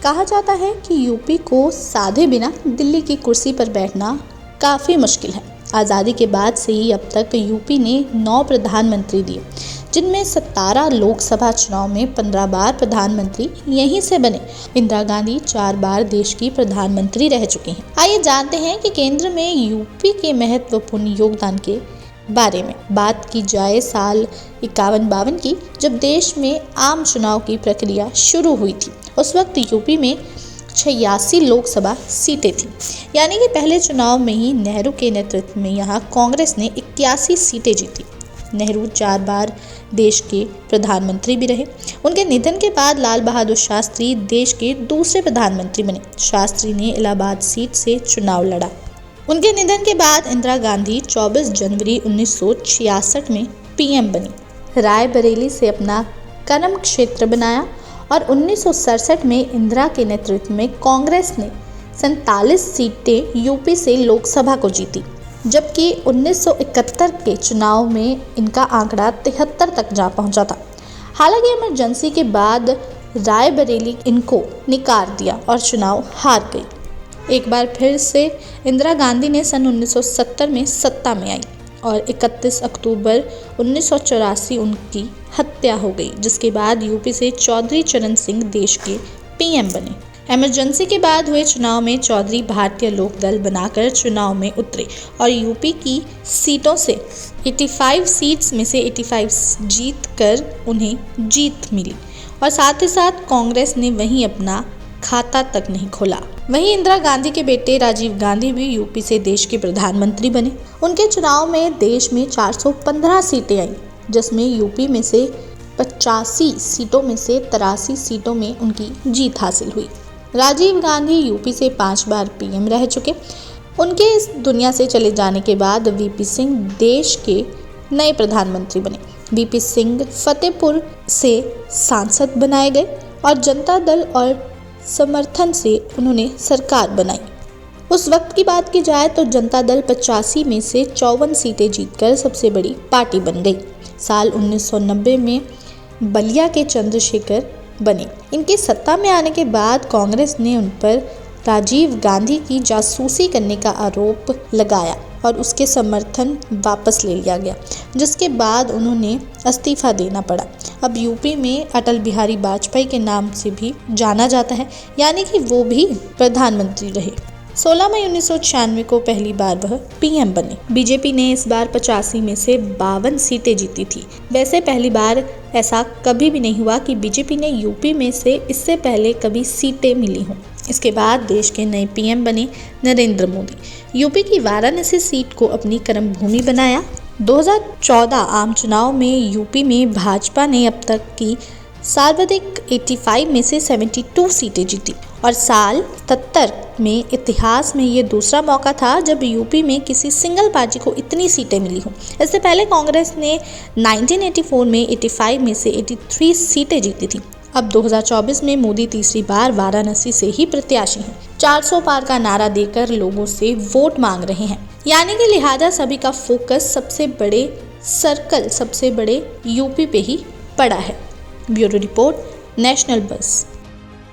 कहा जाता है कि यूपी को साधे बिना दिल्ली की कुर्सी पर बैठना काफ़ी मुश्किल है। आज़ादी के बाद से ही अब तक यूपी ने 9 प्रधानमंत्री दिए, जिनमें 17 लोकसभा चुनाव में 15 बार प्रधानमंत्री यहीं से बने। इंदिरा गांधी 4 बार देश की प्रधानमंत्री रह चुकी हैं। आइए जानते हैं कि केंद्र में यूपी के महत्वपूर्ण योगदान के बारे में। बात की जाए साल 51-52 की, जब देश में आम चुनाव की प्रक्रिया शुरू हुई थी, उस वक्त यूपी में 86 लोकसभा सीटें थीं। यानी कि पहले चुनाव में ही नेहरू के नेतृत्व में यहाँ कांग्रेस ने 81 सीटें जीती। नेहरू 4 बार देश के प्रधानमंत्री भी रहे। उनके निधन के बाद लाल बहादुर शास्त्री देश के दूसरे प्रधानमंत्री बने। शास्त्री ने इलाहाबाद सीट से चुनाव लड़ा। उनके निधन के बाद इंदिरा गांधी 24 जनवरी 1966 में पीएम बनी। रायबरेली से अपना कर्म क्षेत्र बनाया और 1967 में इंदिरा के नेतृत्व में कांग्रेस ने 47 सीटें यूपी से लोकसभा को जीती, जबकि 1971 के चुनाव में इनका आंकड़ा 73 तक जा पहुंचा था। हालांकि इमरजेंसी के बाद रायबरेली इनको निकार दिया और चुनाव हार गई। एक बार फिर से इंदिरा गांधी ने सन 1970 में सत्ता में आई और 31 अक्टूबर 1984 उनकी हत्या हो गई, जिसके बाद यूपी से चौधरी चरण सिंह देश के पीएम बने। इमरजेंसी के बाद हुए चुनाव में चौधरी भारतीय लोक दल बनाकर चुनाव में उतरे और यूपी की सीटों से 85 सीट्स में से 85 जीत कर उन्हें जीत मिली और साथ ही साथ कांग्रेस ने वहीं अपना खाता तक नहीं खोला। वहीं इंदिरा गांधी के बेटे राजीव गांधी भी यूपी से देश के प्रधानमंत्री बने। उनके चुनाव में देश में 415 सीटें आईं, जिसमें यूपी में से 85 सीटों में से 83 सीटों में उनकी जीत हासिल हुई। राजीव गांधी यूपी से 5 बार पीएम रह चुके। उनके इस दुनिया से चले जाने के बाद वीपी सिंह देश के नए प्रधानमंत्री बने। वीपी सिंह फतेहपुर से सांसद बनाए गए और जनता दल और समर्थन से उन्होंने सरकार बनाई। उस वक्त की बात की जाए तो जनता दल 85 में से 54 सीटें जीतकर सबसे बड़ी पार्टी बन गई। साल 1990 में बलिया के चंद्रशेखर बने। इनके सत्ता में आने के बाद कांग्रेस ने उन पर राजीव गांधी की जासूसी करने का आरोप लगाया और उसके समर्थन वापस ले लिया गया, जिसके बाद उन्होंने इस्तीफा देना पड़ा। अब यूपी में अटल बिहारी वाजपेयी के नाम से भी जाना जाता है, यानी कि वो भी प्रधानमंत्री रहे। 16 मई 1996 को पहली बार वह पीएम बने। बीजेपी ने इस बार 85 में से 52 सीटें जीती थी। वैसे पहली बार ऐसा कभी भी नहीं हुआ कि बीजेपी ने यूपी में से इससे पहले कभी सीटें मिली हों। इसके बाद देश के नए पीएम बने नरेंद्र मोदी। यूपी की वाराणसी सीट को अपनी कर्मभूमि बनाया। 2014 आम चुनाव में यूपी में भाजपा ने अब तक की सर्वाधिक 85 में से 72 सीटें जीती और साल 77 में इतिहास में ये दूसरा मौका था जब यूपी में किसी सिंगल पार्टी को इतनी सीटें मिली हों। इससे पहले कांग्रेस ने 1984 में 85 में से 83 सीटें जीती थी। अब 2024 में मोदी तीसरी बार वाराणसी से ही प्रत्याशी हैं। 400 पार का नारा देकर लोगों से वोट मांग रहे हैं, यानी कि लिहाजा सभी का फोकस सबसे बड़े यूपी पे ही पड़ा है। ब्यूरो रिपोर्ट, नेशनल बस।